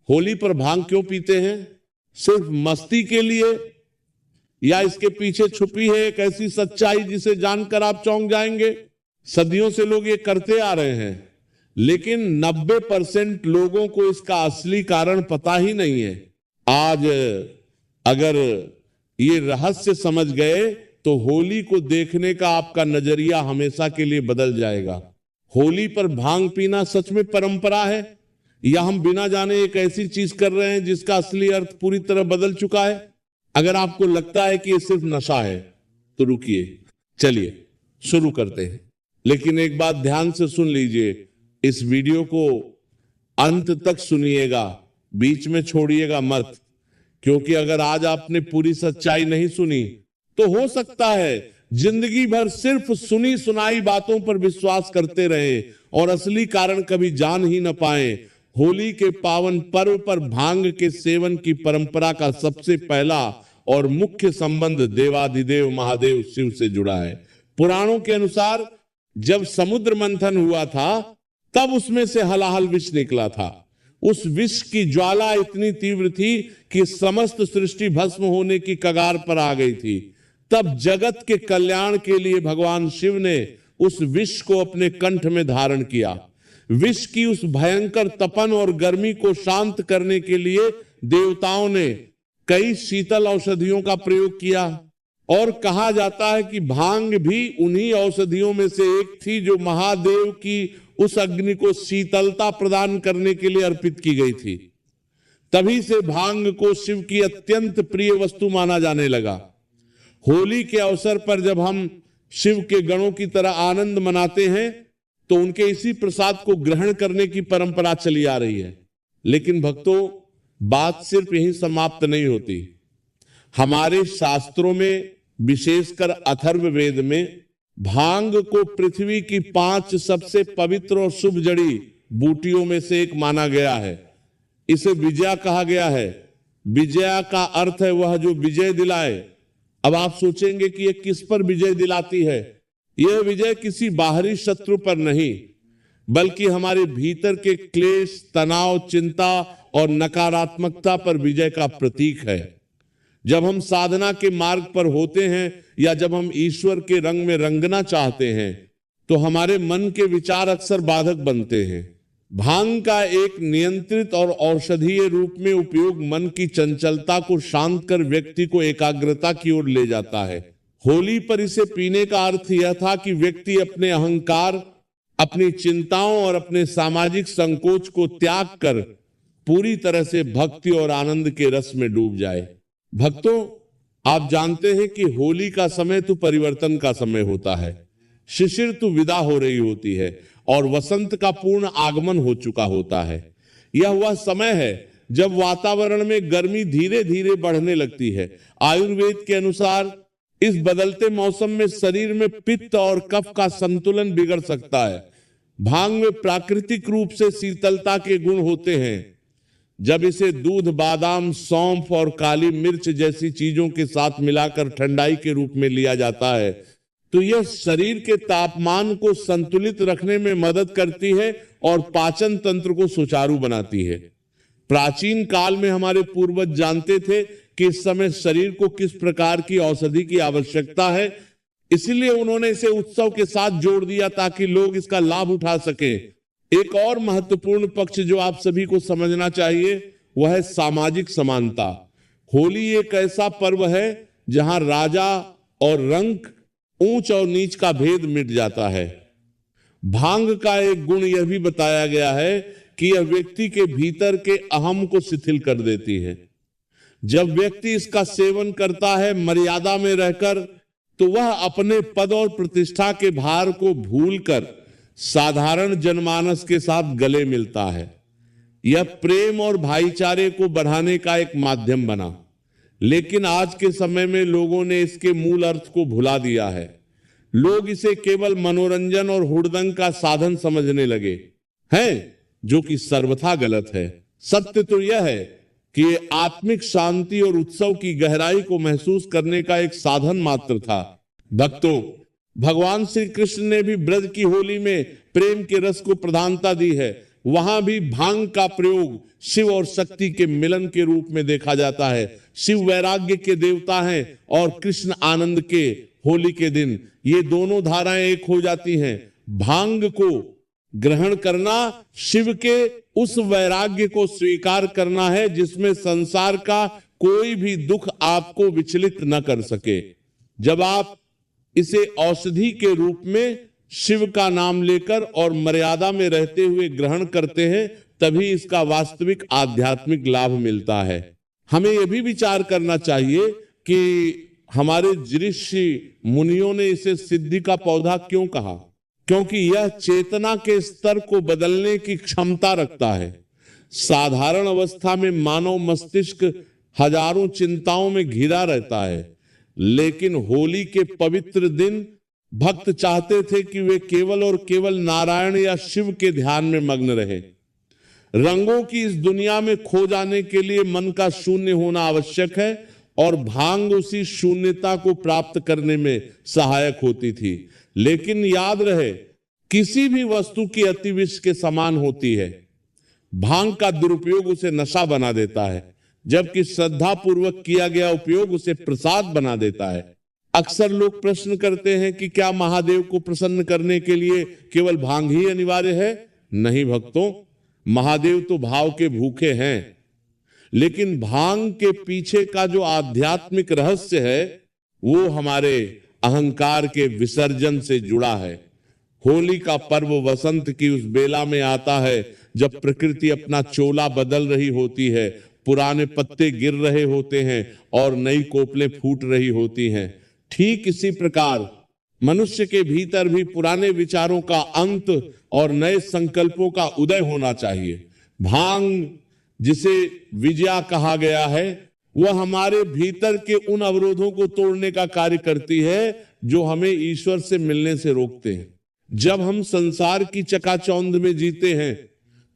होली पर भांग क्यों पीते हैं? सिर्फ मस्ती के लिए, या इसके पीछे छुपी है एक ऐसी सच्चाई जिसे जानकर आप चौंक जाएंगे? सदियों से लोग ये करते आ रहे हैं, लेकिन 90% लोगों को इसका असली कारण पता ही नहीं है। आज अगर ये रहस्य समझ गए तो होली को देखने का आपका नजरिया हमेशा के लिए बदल जाएगा। होली पर भांग पीना सच में परंपरा है, या हम बिना जाने एक ऐसी चीज कर रहे हैं जिसका असली अर्थ पूरी तरह बदल चुका है? अगर आपको लगता है कि ये सिर्फ नशा है तो रुकिए, चलिए शुरू करते हैं। लेकिन एक बात ध्यान से सुन लीजिए, इस वीडियो को अंत तक सुनिएगा, बीच में छोड़िएगा मत, क्योंकि अगर आज आपने पूरी सच्चाई नहीं सुनी तो हो सकता है जिंदगी भर सिर्फ सुनी सुनाई बातों पर विश्वास करते रहे और असली कारण कभी जान ही न पाए। होली के पावन पर्व पर भांग के सेवन की परंपरा का सबसे पहला और मुख्य संबंध देवाधिदेव महादेव शिव से जुड़ा है। पुराणों के अनुसार जब समुद्र मंथन हुआ था तब उसमें से हलाहल विष निकला था। उस विष की ज्वाला इतनी तीव्र थी कि समस्त सृष्टि भस्म होने की कगार पर आ गई थी। तब जगत के कल्याण के लिए भगवान शिव ने उस विष को अपने कंठ में धारण किया। विष की उस भयंकर तपन और गर्मी को शांत करने के लिए देवताओं ने कई शीतल औषधियों का प्रयोग किया, और कहा जाता है कि भांग भी उन्हीं औषधियों में से एक थी जो महादेव की उस अग्नि को शीतलता प्रदान करने के लिए अर्पित की गई थी। तभी से भांग को शिव की अत्यंत प्रिय वस्तु माना जाने लगा। होली के अवसर पर जब हम शिव के गणों की तरह आनंद मनाते हैं तो उनके इसी प्रसाद को ग्रहण करने की परंपरा चली आ रही है। लेकिन भक्तों, बात सिर्फ यहीं समाप्त नहीं होती। हमारे शास्त्रों में, विशेषकर अथर्ववेद में, भांग को पृथ्वी की 5 सबसे पवित्र और शुभ जड़ी बूटियों में से एक माना गया है। इसे विजया कहा गया है। विजया का अर्थ है वह जो विजय दिलाए। अब आप सोचेंगे कि यह किस पर विजय दिलाती है? यह विजय किसी बाहरी शत्रु पर नहीं, बल्कि हमारे भीतर के क्लेश, तनाव, चिंता और नकारात्मकता पर विजय का प्रतीक है। जब हम साधना के मार्ग पर होते हैं या जब हम ईश्वर के रंग में रंगना चाहते हैं तो हमारे मन के विचार अक्सर बाधक बनते हैं। भांग का एक नियंत्रित और औषधीय रूप में उपयोग मन की चंचलता को शांत कर व्यक्ति को एकाग्रता की ओर ले जाता है। होली पर इसे पीने का अर्थ यह था कि व्यक्ति अपने अहंकार, अपनी चिंताओं और अपने सामाजिक संकोच को त्याग कर पूरी तरह से भक्ति और आनंद के रस में डूब जाए। भक्तों, आप जानते हैं कि होली का समय तो परिवर्तन का समय होता है। शिशिर ऋतु विदा हो रही होती है और वसंत का पूर्ण आगमन हो चुका होता है। यह वह समय है जब वातावरण में गर्मी धीरे धीरे बढ़ने लगती है। आयुर्वेद के अनुसार इस बदलते मौसम में शरीर में पित्त और कफ का संतुलन बिगड़ सकता है। भांग में प्राकृतिक रूप से शीतलता के गुण होते हैं। जब इसे दूध, बादाम, सौंफ और काली मिर्च जैसी चीजों के साथ मिलाकर ठंडाई के रूप में लिया जाता है तो यह शरीर के तापमान को संतुलित रखने में मदद करती है और पाचन तंत्र को सुचारू बनाती है। प्राचीन काल में हमारे पूर्वज जानते थे कि इस समय शरीर को किस प्रकार की औषधि की आवश्यकता है, इसलिए उन्होंने इसे उत्सव के साथ जोड़ दिया ताकि लोग इसका लाभ उठा सकें। एक और महत्वपूर्ण पक्ष जो आप सभी को समझना चाहिए वह है सामाजिक समानता। होली एक ऐसा पर्व है जहां राजा और रंक, ऊंच और नीच का भेद मिट जाता है। भांग का एक गुण यह भी बताया गया है कि यह व्यक्ति के भीतर के अहम को शिथिल कर देती है। जब व्यक्ति इसका सेवन करता है मर्यादा में रहकर, तो वह अपने पद और प्रतिष्ठा के भार को भूलकर साधारण जनमानस के साथ गले मिलता है। यह प्रेम और भाईचारे को बढ़ाने का एक माध्यम बना। लेकिन आज के समय में लोगों ने इसके मूल अर्थ को भुला दिया है। लोग इसे केवल मनोरंजन और हुड़दंग का साधन समझने लगे हैं, जो कि सर्वथा गलत है। सत्य तो यह है कि ये आत्मिक शांति और उत्सव की गहराई को महसूस करने का एक साधन मात्र था। भक्तों, भगवान श्री कृष्ण ने भी ब्रज की होली में प्रेम के रस को प्रधानता दी है। वहां भी भांग का प्रयोग शिव और शक्ति के मिलन के रूप में देखा जाता है। शिव वैराग्य के देवता हैं और कृष्ण आनंद के होली के दिन ये दोनों धाराएं एक हो जाती हैं। भांग को ग्रहण करना शिव के उस वैराग्य को स्वीकार करना है जिसमें संसार का कोई भी दुख आपको विचलित न कर सके। जब आप इसे औषधि के रूप में शिव का नाम लेकर और मर्यादा में रहते हुए ग्रहण करते हैं तभी इसका वास्तविक आध्यात्मिक लाभ मिलता है। हमें यह भी विचार करना चाहिए कि हमारे ऋषि मुनियों ने इसे सिद्धि का पौधा क्यों कहा, क्योंकि यह चेतना के स्तर को बदलने की क्षमता रखता है। साधारण अवस्था में मानव मस्तिष्क हजारों चिंताओं में घिरा रहता है, लेकिन होली के पवित्र दिन भक्त चाहते थे कि वे केवल और केवल नारायण या शिव के ध्यान में मग्न रहे। रंगों की इस दुनिया में खो जाने के लिए मन का शून्य होना आवश्यक है और भांग उसी शून्यता को प्राप्त करने में सहायक होती थी। लेकिन याद रहे, किसी भी वस्तु की अतिविष के समान होती है। भांग का दुरुपयोग उसे नशा बना देता है, जबकि श्रद्धा पूर्वक किया गया उपयोग उसे प्रसाद बना देता है। अक्सर लोग प्रश्न करते हैं कि क्या महादेव को प्रसन्न करने के लिए केवल भांग ही अनिवार्य है? नहीं भक्तों, महादेव तो भाव के भूखे हैं, लेकिन भांग के पीछे का जो आध्यात्मिक रहस्य है वो हमारे अहंकार के विसर्जन से जुड़ा है। होली का पर्व वसंत की उस बेला में आता है जब प्रकृति अपना चोला बदल रही होती है, पुराने पत्ते गिर रहे होते हैं और नई कोपलें फूट रही होती हैं। ठीक इसी प्रकार मनुष्य के भीतर भी पुराने विचारों का अंत और नए संकल्पों का उदय होना चाहिए। भांग, जिसे विजया कहा गया है, वह हमारे भीतर के उन अवरोधों को तोड़ने का कार्य करती है जो हमें ईश्वर से मिलने से रोकते हैं। जब हम संसार की चकाचौंध में जीते हैं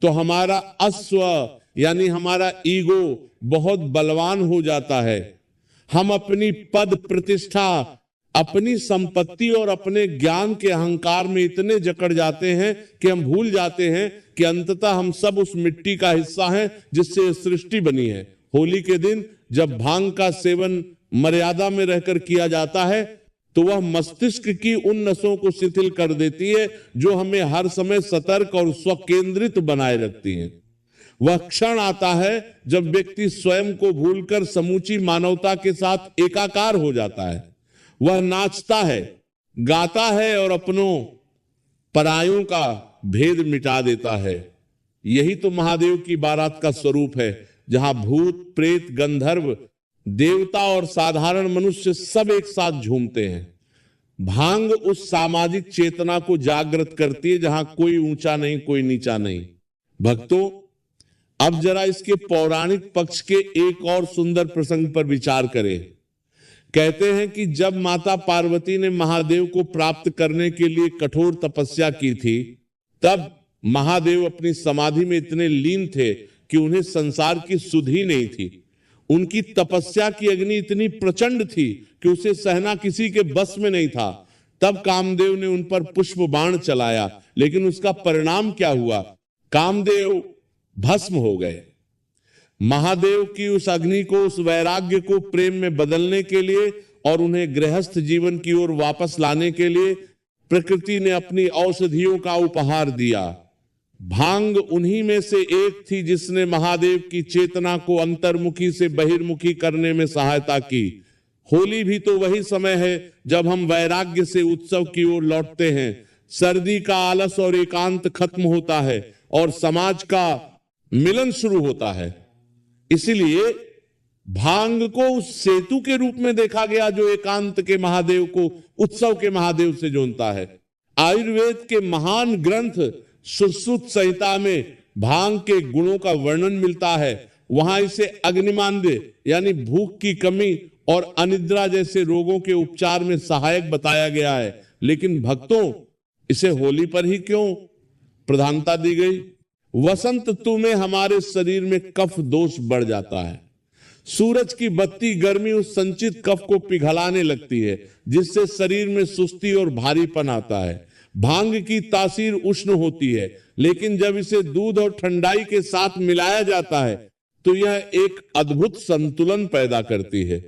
तो हमारा अश्व यानी हमारा ईगो बहुत बलवान हो जाता है। हम अपनी पद प्रतिष्ठा, अपनी संपत्ति और अपने ज्ञान के अहंकार में इतने जकड़ जाते हैं कि हम भूल जाते हैं कि अंततः हम सब उस मिट्टी का हिस्सा हैं जिससे सृष्टि बनी है। होली के दिन जब भांग का सेवन मर्यादा में रहकर किया जाता है तो वह मस्तिष्क की उन नसों को शिथिल कर देती है जो हमें हर समय सतर्क और स्वकेंद्रित बनाए रखती हैं। वह क्षण आता है जब व्यक्ति स्वयं को भूलकर समूची मानवता के साथ एकाकार हो जाता है। वह नाचता है, गाता है और अपनों परायों का भेद मिटा देता है। यही तो महादेव की बारात का स्वरूप है, जहां भूत, प्रेत, गंधर्व, देवता और साधारण मनुष्य सब एक साथ झूमते हैं। भांग उस सामाजिक चेतना को जागृत करती है जहां कोई ऊंचा नहीं, कोई नीचा नहीं। भक्तों, अब जरा इसके पौराणिक पक्ष के एक और सुंदर प्रसंग पर विचार करें। कहते हैं कि जब माता पार्वती ने महादेव को प्राप्त करने के लिए कठोर तपस्या की थी, तब महादेव अपनी समाधि में इतने लीन थे कि उन्हें संसार की सुध ही नहीं थी। उनकी तपस्या की अग्नि इतनी प्रचंड थी कि उसे सहना किसी के बस में नहीं था। तब कामदेव ने उन पर पुष्प बाण चलाया, लेकिन उसका परिणाम क्या हुआ? कामदेव भस्म हो गए। महादेव की उस अग्नि को, उस वैराग्य को प्रेम में बदलने के लिए और उन्हें गृहस्थ जीवन की ओर वापस लाने के लिए प्रकृति ने अपनी औषधियों का उपहार दिया। भांग उन्हीं में से एक थी जिसने महादेव की चेतना को अंतर्मुखी से बहिर्मुखी करने में सहायता की। होली भी तो वही समय है जब हम वैराग्य से उत्सव की ओर लौटते हैं। सर्दी का आलस और एकांत खत्म होता है और समाज का मिलन शुरू होता है। इसीलिए भांग को उस सेतु के रूप में देखा गया जो एकांत के महादेव को उत्सव के महादेव से जोड़ता है। आयुर्वेद के महान ग्रंथ सुश्रुत संहिता में भांग के गुणों का वर्णन मिलता है। वहां इसे अग्निमांद्य यानी भूख की कमी और अनिद्रा जैसे रोगों के उपचार में सहायक बताया गया है। लेकिन भक्तों, इसे होली पर ही क्यों प्रधानता दी गई? वसंत ऋतु में हमारे शरीर में कफ दोष बढ़ जाता है। सूरज की बत्ती गर्मी उस संचित कफ को पिघलाने लगती है, जिससे शरीर में सुस्ती और भारीपन आता है। भांग की तासीर उष्ण होती है, लेकिन जब इसे दूध और ठंडाई के साथ मिलाया जाता है तो यह एक अद्भुत संतुलन पैदा करती है।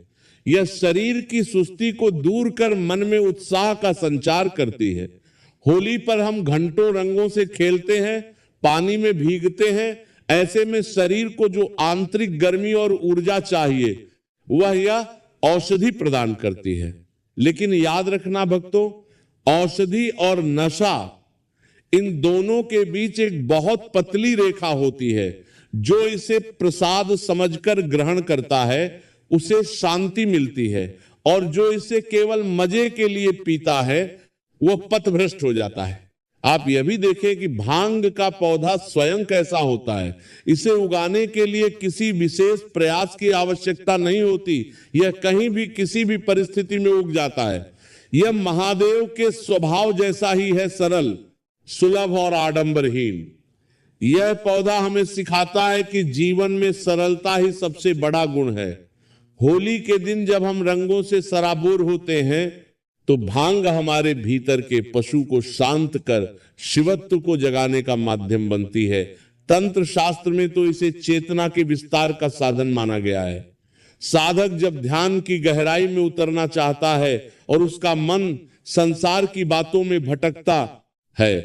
यह शरीर की सुस्ती को दूर कर मन में उत्साह का संचार करती है। होली पर हम घंटों रंगों से खेलते हैं, पानी में भीगते हैं। ऐसे में शरीर को जो आंतरिक गर्मी और ऊर्जा चाहिए वह यह औषधि प्रदान करती है। लेकिन याद रखना भक्तों, औषधि और नशा, इन दोनों के बीच एक बहुत पतली रेखा होती है। जो इसे प्रसाद समझकर ग्रहण करता है उसे शांति मिलती है, और जो इसे केवल मजे के लिए पीता है वह पथभ्रष्ट हो जाता है। आप यह भी देखें कि भांग का पौधा स्वयं कैसा होता है। इसे उगाने के लिए किसी विशेष प्रयास की आवश्यकता नहीं होती। यह कहीं भी किसी भी परिस्थिति में उग जाता है। यह महादेव के स्वभाव जैसा ही है, सरल, सुलभ और आडंबरहीन। यह पौधा हमें सिखाता है कि जीवन में सरलता ही सबसे बड़ा गुण है। होली के दिन जब हम रंगों से सराबोर होते हैं तो भांग हमारे भीतर के पशु को शांत कर शिवत्व को जगाने का माध्यम बनती है। तंत्र शास्त्र में तो इसे चेतना के विस्तार का साधन माना गया है। साधक जब ध्यान की गहराई में उतरना चाहता है और उसका मन संसार की बातों में भटकता है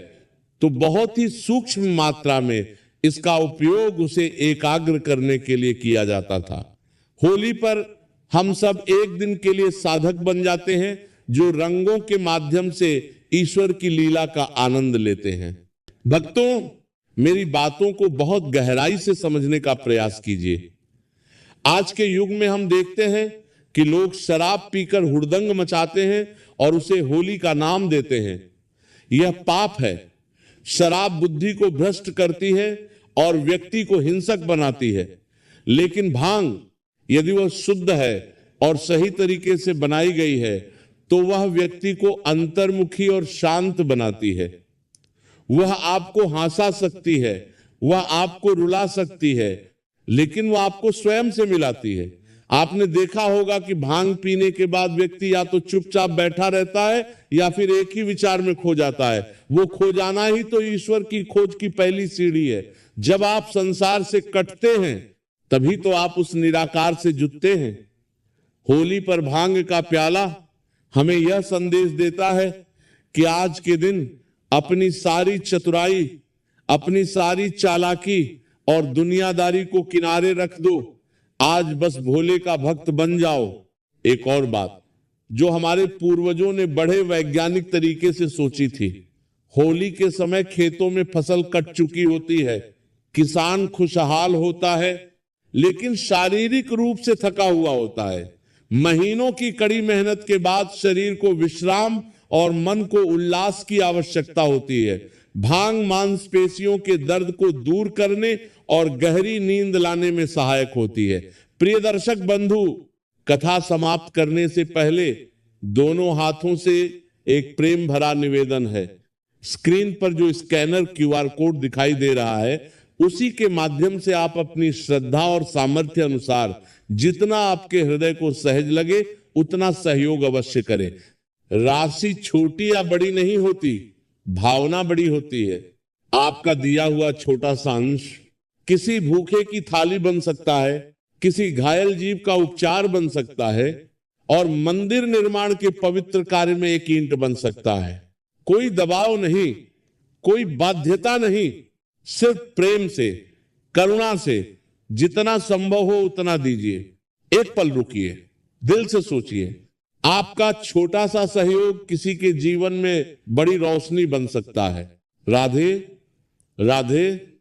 तो बहुत ही सूक्ष्म मात्रा में इसका उपयोग उसे एकाग्र करने के लिए किया जाता था। होली पर हम सब एक दिन के लिए साधक बन जाते हैं जो रंगों के माध्यम से ईश्वर की लीला का आनंद लेते हैं। भक्तों, मेरी बातों को बहुत गहराई से समझने का प्रयास कीजिए। आज के युग में हम देखते हैं कि लोग शराब पीकर हुड़दंग मचाते हैं और उसे होली का नाम देते हैं। यह पाप है। शराब बुद्धि को भ्रष्ट करती है और व्यक्ति को हिंसक बनाती है, लेकिन भांग यदि वह शुद्ध है और सही तरीके से बनाई गई है तो वह व्यक्ति को अंतर्मुखी और शांत बनाती है। वह आपको हंसा सकती है, वह आपको रुला सकती है, लेकिन वह आपको स्वयं से मिलाती है। आपने देखा होगा कि भांग पीने के बाद व्यक्ति या तो चुपचाप बैठा रहता है या फिर एक ही विचार में खो जाता है। वो खो जाना ही तो ईश्वर की खोज की पहली सीढ़ी है। जब आप संसार से कटते हैं तभी तो आप उस निराकार से जुटते हैं। होली पर भांग का प्याला हमें यह संदेश देता है कि आज के दिन अपनी सारी चतुराई, अपनी सारी चालाकी और दुनियादारी को किनारे रख दो। आज बस भोले का भक्त बन जाओ। एक और बात जो हमारे पूर्वजों ने बड़े वैज्ञानिक तरीके से सोची थी, होली के समय खेतों में फसल कट चुकी होती है, किसान खुशहाल होता है लेकिन शारीरिक रूप से थका हुआ होता है। महीनों की कड़ी मेहनत के बाद शरीर को विश्राम और मन को उल्लास की आवश्यकता होती है। भांग मांसपेशियों के दर्द को दूर करने और गहरी नींद लाने में सहायक होती है। प्रिय दर्शक बंधु, कथा समाप्त करने से पहले दोनों हाथों से एक प्रेम भरा निवेदन है। स्क्रीन पर जो स्कैनर QR कोड दिखाई दे रहा है उसी के माध्यम से आप अपनी श्रद्धा और सामर्थ्य अनुसार जितना आपके हृदय को सहज लगे उतना सहयोग अवश्य करें। राशि छोटी या बड़ी नहीं होती, भावना बड़ी होती है। आपका दिया हुआ छोटा सा अंश किसी भूखे की थाली बन सकता है, किसी घायल जीव का उपचार बन सकता है और मंदिर निर्माण के पवित्र कार्य में एक ईंट बन सकता है। कोई दबाव नहीं, कोई बाध्यता नहीं, सिर्फ प्रेम से, करुणा से जितना संभव हो उतना दीजिए। एक पल रुकिए, दिल से सोचिए, आपका छोटा सा सहयोग किसी के जीवन में बड़ी रोशनी बन सकता है। राधे राधे।